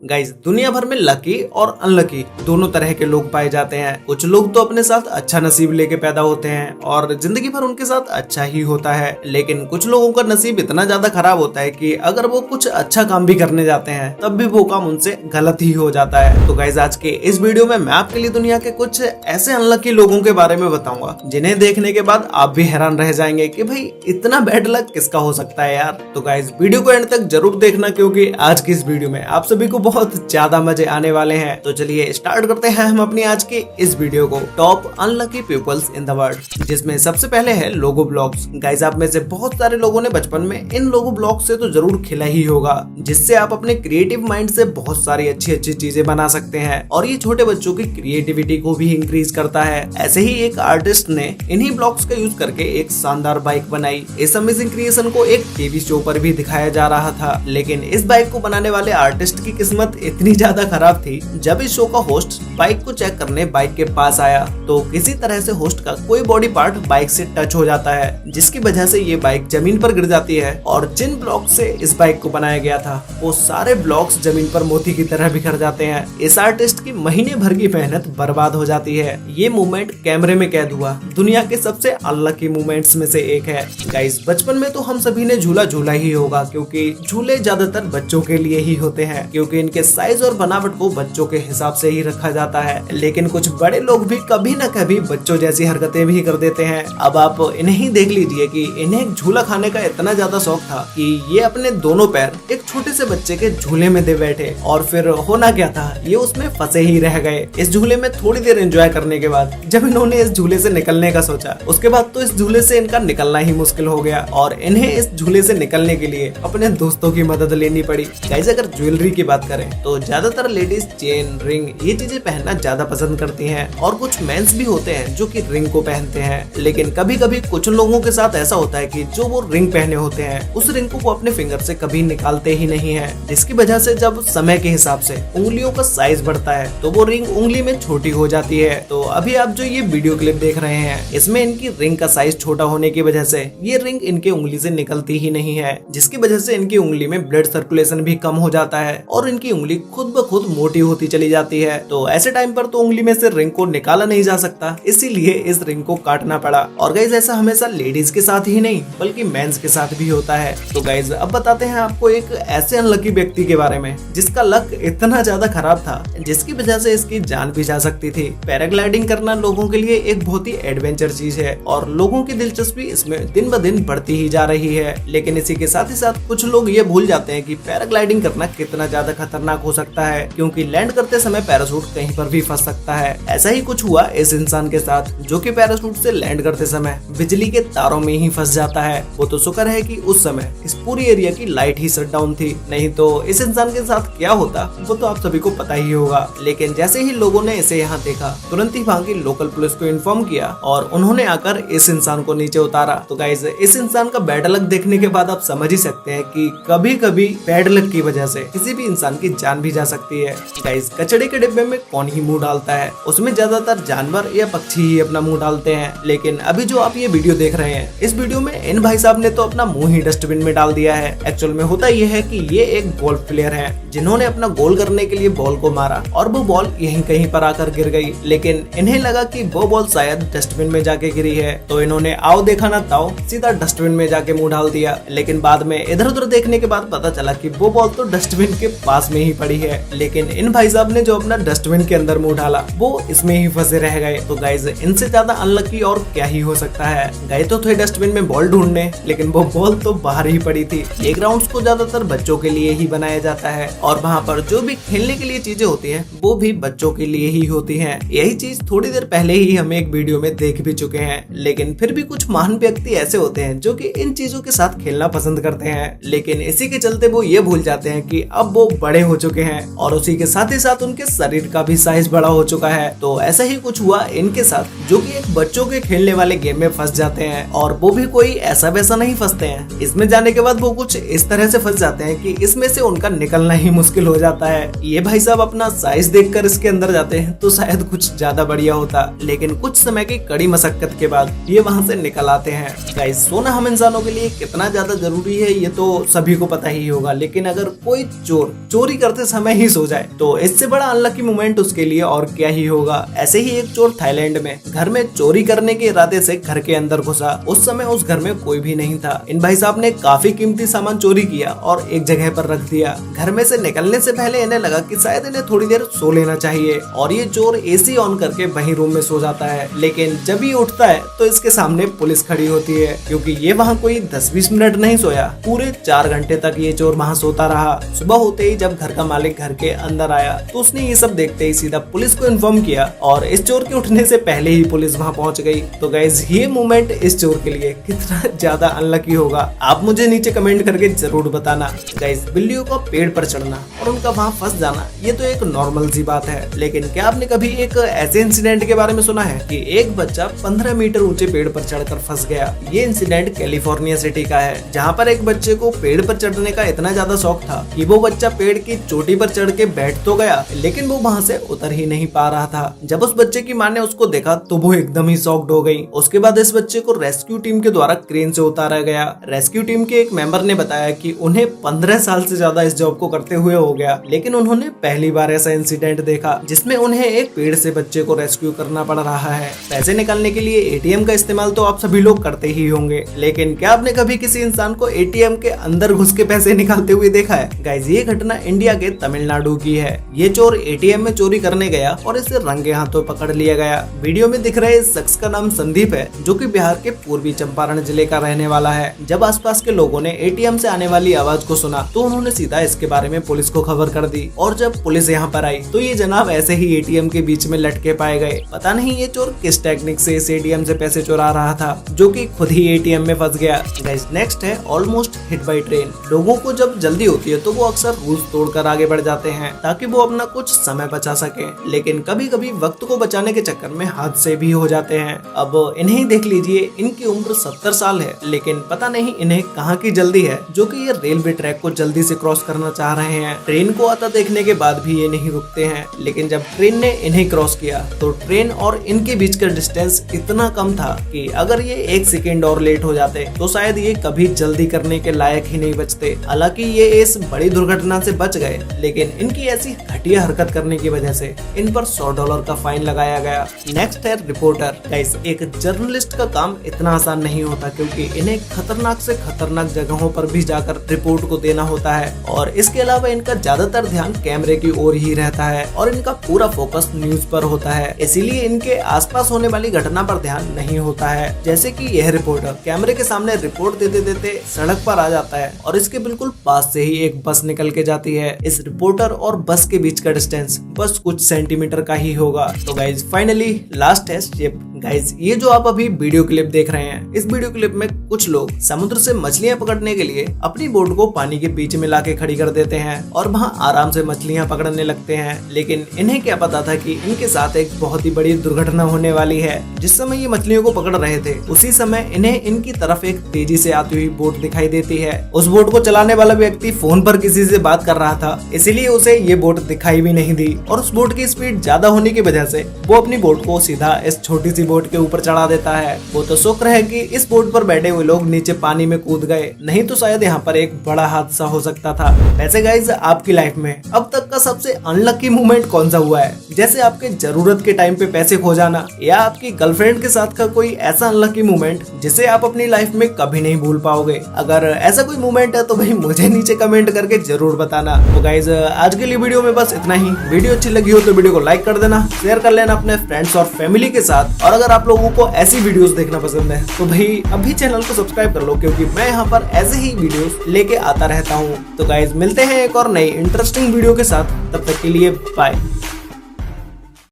Guys, दुनिया भर में लकी और अनलकी दोनों तरह के लोग पाए जाते हैं। कुछ लोग तो अपने साथ अच्छा नसीब लेके पैदा होते हैं और जिंदगी भर उनके साथ अच्छा ही होता है, लेकिन कुछ लोगों का नसीब इतना ज्यादा खराब होता है कि अगर वो कुछ अच्छा काम भी करने जाते हैं तब भी वो काम उनसे गलत ही हो जाता है। तो गाइस, आज के इस वीडियो में मैं आपके लिए दुनिया के कुछ ऐसे अनलकी लोगों के बारे में बताऊंगा जिन्हें देखने के बाद आप भी हैरान रह जाएंगे कि भाई इतना बैड लक किसका हो सकता है यार। तो गाइस, वीडियो को एंड तक जरूर देखना क्योंकि आज की इस वीडियो में आप सभी को बहुत ज्यादा मजे आने वाले हैं। तो चलिए स्टार्ट करते हैं हम अपनी आज की इस वीडियो को, top unlucky peoples in the world, जिसमें सबसे पहले है लोगो ब्लॉक्स। गाइस, आप में से बहुत सारे लोगों ने बचपन में इन लोगो ब्लॉक से तो जरूर खेला ही होगा, जिससे आप अपने क्रिएटिव माइंड से बहुत सारी अच्छी अच्छी चीजें बना सकते हैं और ये छोटे बच्चों की क्रिएटिविटी को भी इंक्रीज करता है। ऐसे ही एक आर्टिस्ट ने इन्हीं ब्लॉक्स का यूज करके एक शानदार बाइक बनाई। इस अमेजिंग क्रिएशन को एक टीवी शो पर भी दिखाया जा रहा था, लेकिन इस बाइक को बनाने वाले आर्टिस्ट की किस्मत इतनी ज्यादा खराब थी। जब इस शो का होस्ट बाइक को चेक करने बाइक के पास आया तो किसी तरह से होस्ट का कोई बॉडी पार्ट बाइक से टच हो जाता है, जिसकी वजह से ये बाइक जमीन पर गिर जाती है और जिन ब्लॉक से इस बाइक को बनाया गया था वो सारे ब्लॉक्स जमीन पर मोती की तरह बिखर जाते हैं। इस आर्टिस्ट की महीने भर की मेहनत बर्बाद हो जाती है। ये मूवमेंट कैमरे में कैद हुआ दुनिया के सबसे अनलकी मूवमेंट्स में से एक है। गाइस, बचपन में तो हम सभी ने झूला झूला ही होगा क्योंकि झूले ज्यादातर बच्चों के लिए ही होते हैं, क्योंकि इनके साइज और बनावट को बच्चों के हिसाब से ही रखा जाता है। लेकिन कुछ बड़े लोग भी कभी न कभी बच्चों जैसी हरकतें भी कर देते हैं। अब आप इन्हें ही देख लीजिए कि इन्हें एक झूला खाने का इतना ज्यादा शौक था कि ये अपने दोनों पैर एक छोटे से बच्चे के झूले में दे बैठे और फिर होना क्या था, ये उसमें फंसे ही रह गए। इस झूले में थोड़ी देर एंजॉय करने के बाद जब इन्होंने इस झूले से निकलने का सोचा, उसके बाद तो इस झूले से इनका निकलना ही मुश्किल हो गया और इन्हें इस झूले से निकलने के लिए अपने दोस्तों की मदद लेनी पड़ी। गाइस, अगर ज्वेलरी की बात करें तो ज्यादातर लेडीज चेन, रिंग ये चीजें पहनना ज्यादा पसंद करती हैं और कुछ मेंस भी होते हैं जो कि रिंग को पहनते हैं। लेकिन कभी कभी कुछ लोगों के साथ ऐसा होता है कि जो वो रिंग पहने होते हैं उस रिंग को वो अपने फिंगर से कभी निकालते ही नहीं है, जिसकी वजह से जब समय के हिसाब से उंगलियों का साइज बढ़ता है तो वो रिंग उंगली में छोटी हो जाती है। तो अभी आप जो ये वीडियो क्लिप देख रहे हैं इसमें इनकी रिंग का साइज छोटा होने की वजह से ये रिंग इनके उंगली से निकलती ही नहीं है, जिसकी वजह से इनकी उंगली में ब्लड सर्कुलेशन भी कम हो जाता है और इनकी उंगली खुद ब खुद मोटी होती चली जाती है। तो ऐसे टाइम पर तो उंगली में से रिंग को निकाला नहीं जा सकता, इसीलिए इस रिंग को काटना पड़ा। और गाइज, ऐसा हमेशा लेडीज के साथ ही नहीं बल्कि मेंस के साथ भी होता है। तो गाइज, अब बताते हैं आपको एक ऐसे अनलकी व्यक्ति के बारे में जिसका लक इतना ज्यादा खराब था जिसकी वजह से इसकी जान भी जा सकती थी। पैराग्लाइडिंग करना लोगों के लिए एक बहुत ही एडवेंचर चीज है और लोगों की दिलचस्पी इसमें दिन ब दिन बढ़ती ही जा रही है। लेकिन इसी के साथ ही साथ कुछ लोग ये भूल जाते हैं कि पैराग्लाइडिंग करना कितना ज्यादा खतरनाक हो सकता है, क्योंकि लैंड करते समय पैराशूट कहीं पर भी फंस सकता है। ऐसा ही कुछ हुआ इस इंसान के साथ जो कि पैराशूट से लैंड करते समय बिजली के तारों में ही फंस जाता है। वो तो शुक्र है कि उस समय इस पूरी एरिया की लाइट ही शट डाउन थी, नहीं तो इस इंसान के साथ क्या होता वो तो आप सभी को पता ही होगा। लेकिन जैसे ही लोगों ने इसे यहाँ देखा तुरंत ही वहाँ की लोकल पुलिस को इन्फॉर्म किया और उन्होंने आकर इस इंसान को नीचे उतारा। तो गाइस, इस इंसान का बैड लक देखने के बाद आप समझ ही सकते हैं कि कभी कभी बैड लक की वजह से किसी भी इंसान की जान भी जा सकती है। गाइस, कचड़े के डिब्बे में कौन ही मुंह डालता है, उसमें ज्यादातर जानवर या पक्षी ही अपना मुंह डालते हैं। लेकिन अभी जो आप ये वीडियो देख रहे हैं इस वीडियो में इन भाई साहब ने तो अपना मुंह ही डस्टबिन में डाल दिया है। एक्चुअल में होता यह है कि ये एक गोल्फ प्लेयर है जिन्होंने अपना गोल करने के लिए बॉल को मारा और वो बॉल यहीं कहीं पर आकर गिर गई, लेकिन इन्हें लगा कि वो बॉल शायद डस्टबिन में जाके गिरी है, तो इन्होंने आओ देखा ना ताओ सीधा डस्टबिन में जाके मुंह डाल दिया। लेकिन बाद में इधर उधर देखने के बाद पता चला कि वो बॉल तो डस्टबिन के पास में ही पड़ी है, लेकिन इन भाई साहब ने जो अपना डस्टबिन के अंदर मुंह डाला वो इसमें ही फंसे रह गए। तो गाइज, इनसे ज्यादा अनलकी और क्या ही हो सकता है। गए तो थे डस्टबिन में बॉल ढूंढने, लेकिन वो बॉल तो बाहर ही पड़ी थी। प्लेग्राउंड्स को ज्यादातर बच्चों के लिए ही बनाया जाता है और वहाँ पर जो भी खेलने के लिए चीजें होती हैं वो भी बच्चों के लिए ही होती हैं। यही चीज थोड़ी देर पहले ही हम एक वीडियो में देख भी चुके हैं, लेकिन फिर भी कुछ महान व्यक्ति ऐसे होते हैं जो कि इन चीजों के साथ खेलना पसंद करते हैं, लेकिन इसी के चलते वो ये भूल जाते हैं कि अब वो बड़े हो चुके हैं और उसी के साथ ही साथ उनके शरीर का भी साइज बड़ा हो चुका है। तो ऐसा ही कुछ हुआ इनके साथ, जो कि एक बच्चों के खेलने वाले गेम में फंस जाते हैं और वो भी कोई ऐसा वैसा नहीं फंसते हैं। इसमें जाने के बाद वो कुछ इस तरह से फंस जाते हैं कि इसमें से उनका निकलना ही मुश्किल हो जाता है। ये भाई साहब अपना साइज देखकर इसके अंदर जाते हैं तो शायद कुछ ज्यादा बढ़िया होता, लेकिन कुछ समय की कड़ी मशक्कत के बाद ये वहाँ से निकल आते हैं। गाइस, सोना हम इंसानों के लिए कितना ज्यादा जरूरी है ये तो सभी को पता ही होगा, लेकिन अगर कोई चोर चोरी करते समय ही सो जाए, तो इससे बड़ा अनलकी मोमेंट उसके लिए और क्या ही होगा। ऐसे ही एक चोर थाईलैंड में घर में चोरी करने के इरादे से घर के अंदर घुसा। उस समय उस घर में कोई भी नहीं था। इन भाई साहब ने काफी कीमती सामान चोरी किया और एक जगह पर रख दिया। घर में से निकलने से पहले इन्हें लगा कि शायद इन्हें थोड़ी देर सो लेना चाहिए और ये चोर एसी ऑन करके वही रूम में सो जाता है। लेकिन जब ये उठता है तो इसके सामने पुलिस खड़ी होती है, क्योंकि ये वहाँ कोई 10-20 मिनट नहीं सोया, पूरे 4 घंटे तक ये चोर वहाँ सोता रहा। सुबह होते ही जब घर का मालिक घर के अंदर आया तो उसने ये सब देखते ही सीधा पुलिस को इन्फॉर्म किया और इस चोर के उठने से पहले ही पुलिस वहाँ पहुँच गई। तो गाइज ये मोमेंट इस चोर के लिए कितना ज्यादा अनलकी होगा, आप मुझे नीचे कमेंट करके जरूर बताना। गाइज बिल्लियों का पेड़ पर चढ़ना और उनका वहाँ फंस जाना ये तो एक नॉर्मल सी बात है, लेकिन क्या आपने कभी एक ऐसे इंसिडेंट के बारे में सुना है कि एक बच्चा 15 मीटर ऊंचे पेड़ पर चढ़कर फंस गया। ये इंसिडेंट कैलिफोर्निया सिटी का है, जहाँ पर एक बच्चे को पेड़ पर चढ़ने का इतना ज्यादा शौक था कि वो बच्चा पेड़ की चोटी पर चढ़ के बैठ तो गया, लेकिन वो वहाँ से उतर ही नहीं पा रहा था। जब उस बच्चे की माँ ने उसको देखा तो वो एकदम ही शॉक्ड हो गई। उसके बाद इस बच्चे को रेस्क्यू टीम के द्वारा क्रेन से उतारा गया। रेस्क्यू टीम के एक मेंबर ने बताया कि उन्हें 15 साल से ज्यादा इस जॉब को करते हुए हो गया, लेकिन उन्होंने पहली बार ऐसा इंसिडेंट देखा जिसमें उन्हें एक पेड़ से बच्चे को रेस्क्यू करना पड़ रहा है। पैसे निकालने के लिए एटीएम का इस्तेमाल तो आप सभी लोग करते ही होंगे, लेकिन क्या आपने कभी किसी इंसान को एटीएम के अंदर घुस के पैसे निकालते हुए देखा है? गाइस ये घटना इंडिया के तमिलनाडु की है। ये चोर एटीएम में चोरी करने गया और इसे रंगे हाथों पकड़ लिया गया। वीडियो में दिख रहे इस शख्स का नाम संदीप है, जो कि बिहार के पूर्वी चंपारण जिले का रहने वाला है। जब आसपास के लोगों ने एटीएम से आने वाली आवाज को सुना तो उन्होंने सीधा इसके बारे में पुलिस को खबर कर दी और जब पुलिस यहाँ पर आई तो ये जनाब ऐसे ही एटीएम के बीच में लटके पाए गए। पता नहीं ये चोर किस टेक्निक से इस एटीएम से पैसे चुरा रहा था, जो कि खुद ही एटीएम में फंस गया। गाइस नेक्स्ट है ऑलमोस्ट हिट बाय ट्रेन। लोगों को जब जल्दी होती है तो वो अक्सर रूल्स तोड़कर आगे बढ़ जाते हैं ताकि वो अपना कुछ समय बचा सके, लेकिन कभी कभी वक्त को बचाने के चक्कर में हादसे भी हो जाते हैं। अब इन्हें देख लीजिए, इनकी उम्र 70 साल है, लेकिन पता नहीं इन्हें कहाँ की जल्दी है जो कि ये रेलवे ट्रैक को जल्दी से क्रॉस करना चाह रहे हैं। ट्रेन को आता देखने के बाद भी ये नहीं रुकते हैं, लेकिन जब ट्रेन ने इन्हें क्रॉस किया तो ट्रेन और इनके बीच का डिस्टेंस इतना कम था कि अगर ये 1 सेकेंड और लेट हो जाते तो शायद ये कभी जल्दी करने के लायक ही नहीं बचते। हालांकि ये इस बड़ी दुर्घटना से बच गए, लेकिन इनकी ऐसी घटिया हरकत करने की वजह से इन पर $100 का फाइन लगाया गया। नेक्स्ट है रिपोर्टर। गाइस एक जर्नलिस्ट का काम इतना आसान नहीं होता, क्योंकि इन्हें खतरनाक से खतरनाक जगहों पर भी जाकर रिपोर्ट को देना होता है और इसके अलावा इनका ज्यादातर ध्यान कैमरे की ओर ही रहता है और इनका पूरा फोकस न्यूज पर होता है, इसीलिए इनके आसपास होने वाली घटना पर ध्यान नहीं होता है। जैसे कि यह रिपोर्टर कैमरे के सामने रिपोर्ट देते देते सड़क पर आ जाता है और इसके बिल्कुल पास से ही एक बस निकल के जाती है। इस रिपोर्टर और बस के बीच का डिस्टेंस बस कुछ सेंटीमीटर का ही होगा। तो गाइज फाइनली लास्ट है शिप। गाइज ये जो आप अभी वीडियो क्लिप देख रहे हैं, इस वीडियो क्लिप में कुछ लोग समुद्र से मछलियां पकड़ने के लिए अपनी बोट को पानी के बीच में लाके खड़ी कर देते हैं और वहां आराम से मछलियां पकड़ने लगते हैं, लेकिन इन्हें क्या पता था कि इनके साथ एक बहुत ही बड़ी दुर्घटना होने वाली है। जिस समय ये मछलियों को पकड़ रहे थे उसी समय इन्हें इनकी तरफ एक तेजी से आती हुई बोट दिखाई देती है। उस बोट को चलाने वाला व्यक्ति फोन पर किसी से बात कर रहा था, इसीलिए उसे ये बोट दिखाई भी नहीं दी और उस बोट की स्पीड ज्यादा होने की वजह से वो अपनी बोट को सीधा इस छोटी सी बोट के ऊपर चढ़ा देता है। वो तो शुक्र है कि इस बोट पर बैठे हुए लोग नीचे पानी में कूद गए, नहीं तो शायद यहाँ पर एक बड़ा हादसा हो सकता था। वैसे गाइज आपकी लाइफ में अब तक का सबसे अनलकी मोमेंट कौन सा हुआ है? जैसे आपके जरूरत के टाइम पे पैसे खो जाना या आपकी गर्लफ्रेंड के साथ का कोई ऐसा अनलकी मोमेंट जिसे आप अपनी लाइफ में कभी नहीं भूल पाओगे। अगर ऐसा कोई मोमेंट है तो भाई मुझे नीचे कमेंट करके जरूर बताना। तो गाइज आज के लिए वीडियो में बस इतना ही। वीडियो अच्छी लगी हो तो वीडियो को लाइक कर देना, शेयर कर लेना अपने फ्रेंड्स और फैमिली के साथ, और अगर आप लोगों को ऐसी वीडियोस देखना पसंद है तो भाई अभी चैनल को सब्सक्राइब कर लो, क्योंकि मैं यहाँ पर ऐसे ही वीडियोस लेके आता रहता हूँ। तो गाइज मिलते हैं एक और नई इंटरेस्टिंग वीडियो के साथ, तब तक के लिए बाय।